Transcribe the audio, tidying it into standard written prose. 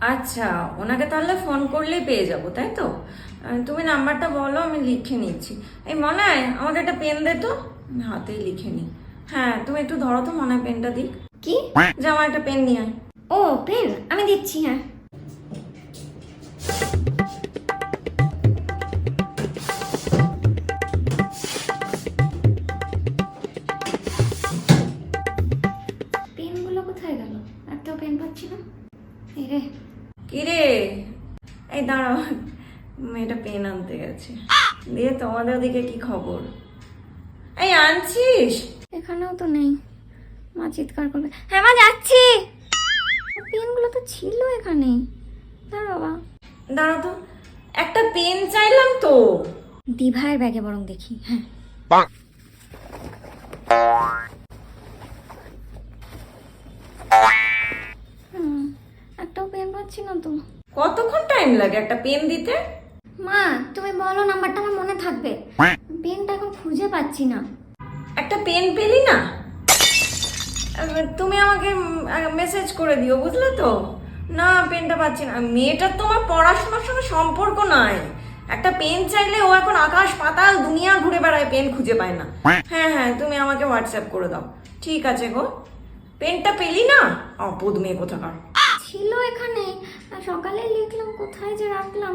আচ্ছা, ওনাকে তাহলে ফোন করলেই পেয়ে যাবো, তাই তো? তুমি নাম্বারটা বলো, আমি লিখে নিচ্ছি। এই মনায়, আমাকে একটা পেন দে তো, আমি হাতেই লিখে নিই। হ্যাঁ, তুমি একটু ধরো তো, মনায় পেনটা দিক। কি? যে আমার একটা পেন নিয়ে আয়। ও পেন, আমি দিচ্ছি। হ্যাঁ, পেনগুলো কোথায় গেল? একটাও পেন পাচ্ছি না। এই রে, কিরে, এই দাঁড়াও, মেয়েটা পেন আনতে গেছে। দিয়ে তোমাদের ওদিকে কি খবর? এই আনছিস? এখানেও তো নেই। মা চিৎকার করবে। হ্যাঁ মা, যাচ্ছি। পেনগুলো তো ছিল এখানে। দাঁড়া বাবা, দাঁড়াও তো, একটা পেন চাইলাম তো। দিভাইয়ের ব্যাগে বরং দেখি। হ্যাঁ, একটাও পেন পাচ্ছি না তো। কতক্ষণ টাইম লাগে একটা পেন দিতে? মা তুমি বলো, নাম্বারটা আমার মনে থাকবে। পেনটা এখন খুঁজে পাচ্ছি না। একটা পেন পেলি না? তুমি আমাকে মেসেজ করে দিও, বুঝলে তো? না, পেনটা পাচ্ছি না। মেয়েটার তো আমার পড়াশোনার সঙ্গে সম্পর্ক নাই। একটা পেন চাইলে ও এখন আকাশ পাতাল দুনিয়া ঘুরে বেড়ায়, পেন খুঁজে পায় না। হ্যাঁ হ্যাঁ, তুমি আমাকে হোয়াটসঅ্যাপ করে দাও। ঠিক আছে গো। পেনটা পেলি না? অপদ মেয়ে কোথাকার। ছিল এখানে, আর সকালে লিখলাম, কোথায় যে রাখলাম।